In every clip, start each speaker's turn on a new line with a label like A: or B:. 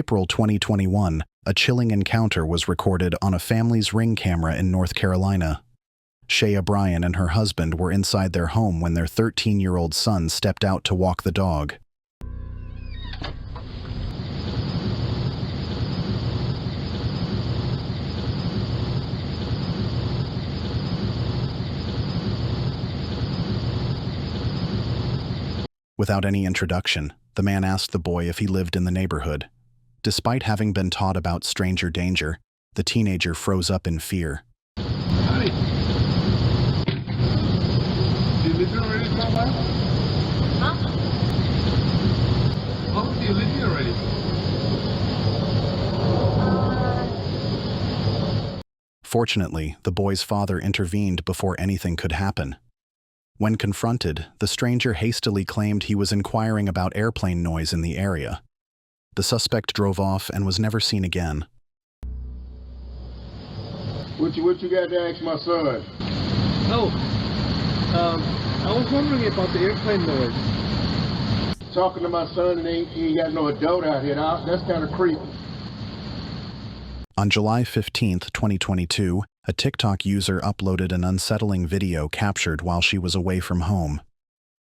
A: April 2021, a chilling encounter was recorded on a family's Ring camera in North Carolina. Shea Bryan and her husband were inside their home when their 13-year-old son stepped out to walk the dog. Without any introduction, the man asked the boy if he lived in the neighborhood. Despite having been taught about stranger danger, the teenager froze up in fear.
B: Honey, you live here already, Papa? Huh? How long do you live here already?
A: Fortunately, the boy's father intervened before anything could happen. When confronted, the stranger hastily claimed he was inquiring about airplane noise in the area. The suspect drove off and was never seen again.
B: What you got to ask my son?
C: Oh, I was wondering about the airplane noise.
B: Talking to my son and he ain't got no adult out here. That's kind of creepy.
A: On July 15, 2022, a TikTok user uploaded an unsettling video captured while she was away from home.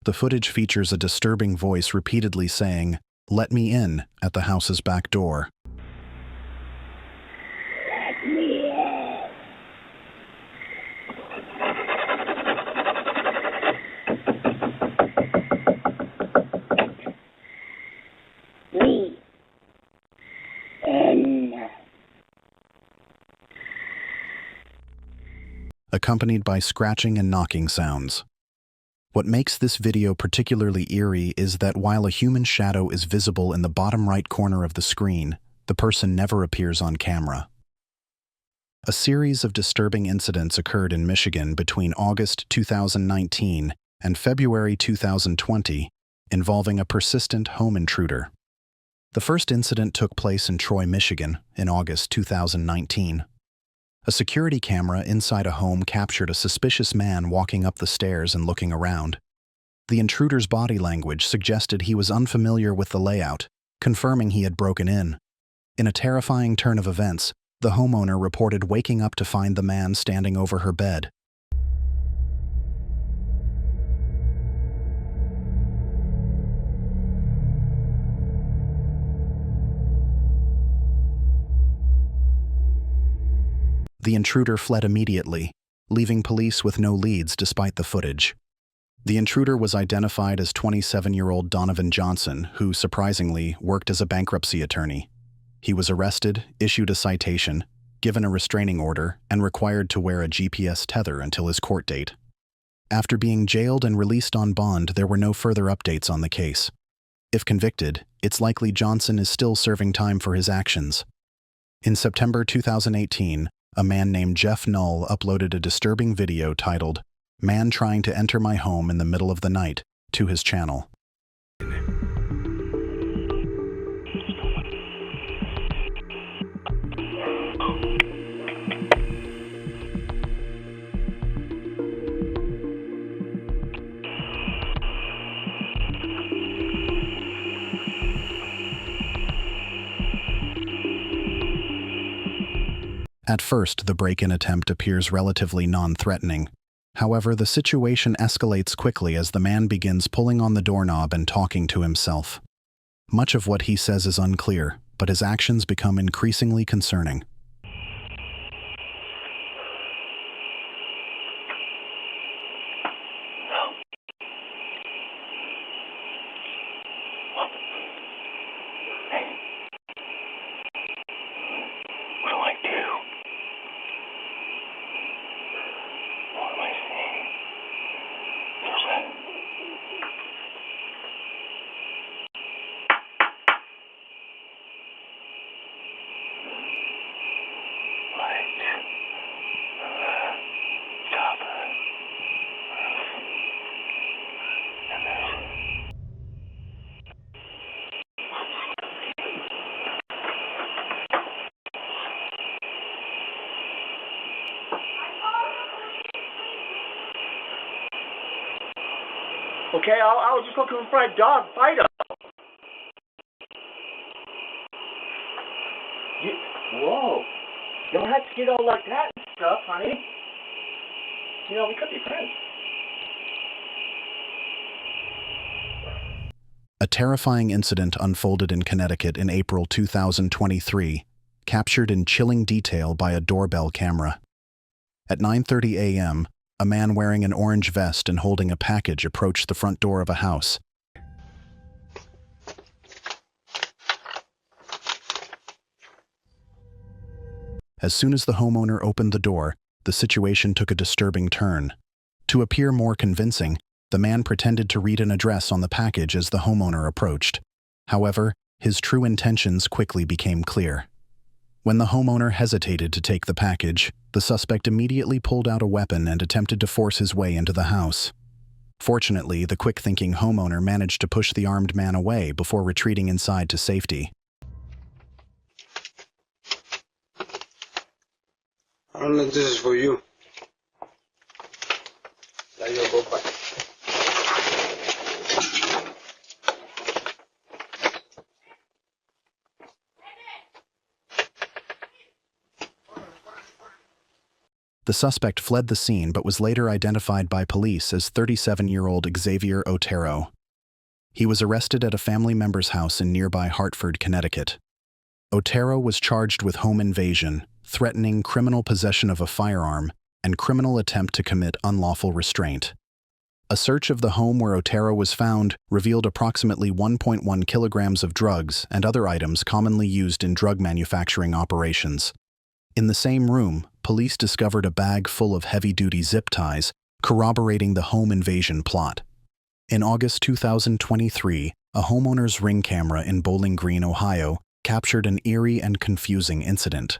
A: The footage features a disturbing voice repeatedly saying, "Let me in," at the house's back door.
D: Let me in. Me. In.
A: Accompanied by scratching and knocking sounds. What makes this video particularly eerie is that while a human shadow is visible in the bottom right corner of the screen, the person never appears on camera. A series of disturbing incidents occurred in Michigan between August 2019 and February 2020, involving a persistent home intruder. The first incident took place in Troy, Michigan, in August 2019. A security camera inside a home captured a suspicious man walking up the stairs and looking around. The intruder's body language suggested he was unfamiliar with the layout, confirming he had broken in. In a terrifying turn of events, the homeowner reported waking up to find the man standing over her bed. The intruder fled immediately, leaving police with no leads despite the footage. The intruder was identified as 27-year-old Donovan Johnson, who, surprisingly, worked as a bankruptcy attorney. He was arrested, issued a citation, given a restraining order, and required to wear a GPS tether until his court date. After being jailed and released on bond, there were no further updates on the case. If convicted, it's likely Johnson is still serving time for his actions. In September 2018, a man named Jeff Null uploaded a disturbing video titled, "Man Trying to Enter My Home in the Middle of the Night," to his channel. At first, the break-in attempt appears relatively non-threatening. However, the situation escalates quickly as the man begins pulling on the doorknob and talking to himself. Much of what he says is unclear, but his actions become increasingly concerning.
E: Okay, I was just looking for a dog fight him. like that and stuff, honey. We could be friends.
A: A terrifying incident unfolded in Connecticut in April 2023, captured in chilling detail by a doorbell camera. At 9:30 a.m., a man wearing an orange vest and holding a package approached the front door of a house. As soon as the homeowner opened the door, the situation took a disturbing turn. To appear more convincing, the man pretended to read an address on the package as the homeowner approached. However, his true intentions quickly became clear. When the homeowner hesitated to take the package, the suspect immediately pulled out a weapon and attempted to force his way into the house. Fortunately, the quick-thinking homeowner managed to push the armed man away before retreating inside to safety.
F: I don't know if this is for you.
A: The suspect fled the scene but was later identified by police as 37-year-old Xavier Otero. He was arrested at a family member's house in nearby Hartford, Connecticut. Otero was charged with home invasion, threatening criminal possession of a firearm, and criminal attempt to commit unlawful restraint. A search of the home where Otero was found revealed approximately 1.1 kilograms of drugs and other items commonly used in drug manufacturing operations. In the same room, police discovered a bag full of heavy-duty zip ties, corroborating the home invasion plot. In August 2023, a homeowner's Ring camera in Bowling Green, Ohio, captured an eerie and confusing incident.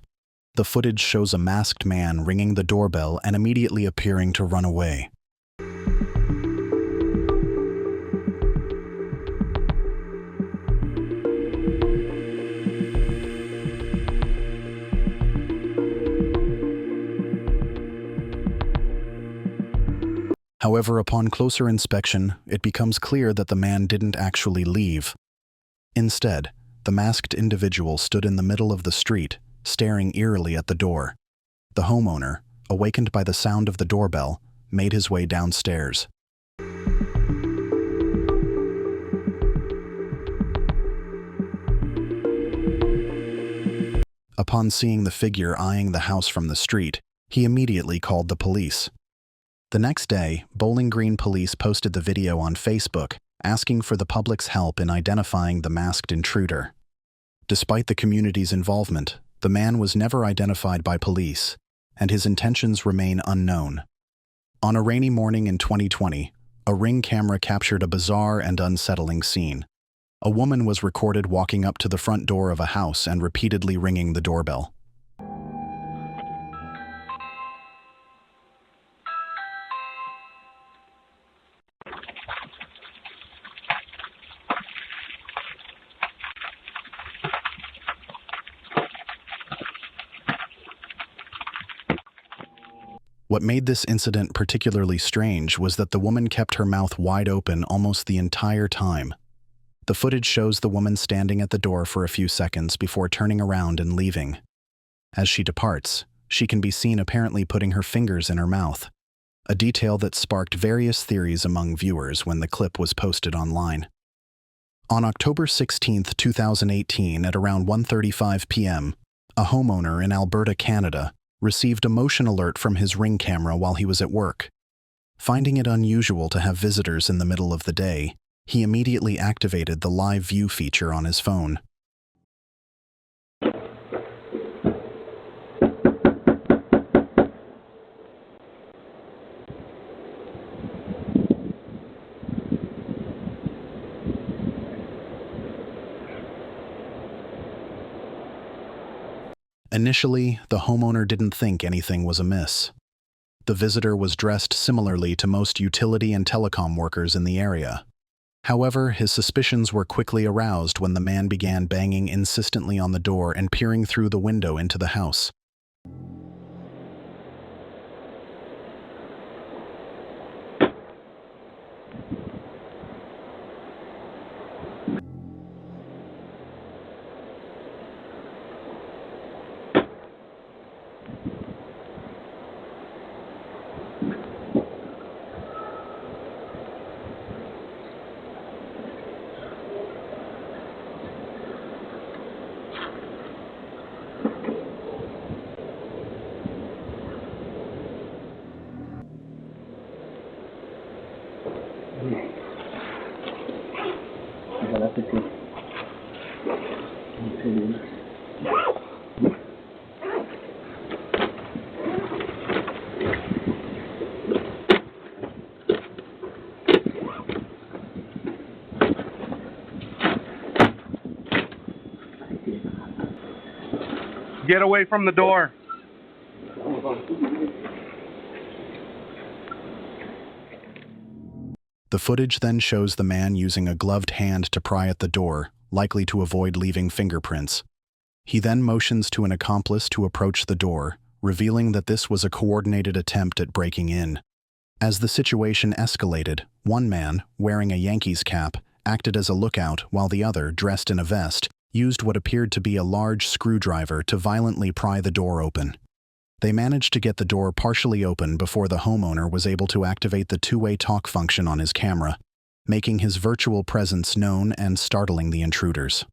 A: The footage shows a masked man ringing the doorbell and immediately appearing to run away. However, upon closer inspection, it becomes clear that the man didn't actually leave. Instead, the masked individual stood in the middle of the street, staring eerily at the door. The homeowner, awakened by the sound of the doorbell, made his way downstairs. Upon seeing the figure eyeing the house from the street, he immediately called the police. The next day, Bowling Green police posted the video on Facebook, asking for the public's help in identifying the masked intruder. Despite the community's involvement, the man was never identified by police, and his intentions remain unknown. On a rainy morning in 2020, a Ring camera captured a bizarre and unsettling scene. A woman was recorded walking up to the front door of a house and repeatedly ringing the doorbell. What made this incident particularly strange was that the woman kept her mouth wide open almost the entire time. The footage shows the woman standing at the door for a few seconds before turning around and leaving. As she departs, she can be seen apparently putting her fingers in her mouth, a detail that sparked various theories among viewers when the clip was posted online. On October 16, 2018, at around 1:35 p.m., a homeowner in Alberta, Canada, received a motion alert from his Ring camera while he was at work. Finding it unusual to have visitors in the middle of the day, he immediately activated the live view feature on his phone. Initially, the homeowner didn't think anything was amiss. The visitor was dressed similarly to most utility and telecom workers in the area. However, his suspicions were quickly aroused when the man began banging insistently on the door and peering through the window into the house.
C: Get away from the door.
A: The footage then shows the man using a gloved hand to pry at the door, likely to avoid leaving fingerprints. He then motions to an accomplice to approach the door, revealing that this was a coordinated attempt at breaking in. As the situation escalated, one man, wearing a Yankees cap, acted as a lookout while the other, dressed in a vest, used what appeared to be a large screwdriver to violently pry the door open. They managed to get the door partially open before the homeowner was able to activate the two-way talk function on his camera, making his virtual presence known and startling the intruders.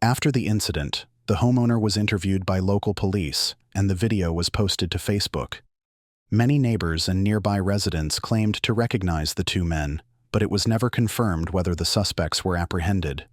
A: After the incident, the homeowner was interviewed by local police, and the video was posted to Facebook. Many neighbors and nearby residents claimed to recognize the two men, but it was never confirmed whether the suspects were apprehended.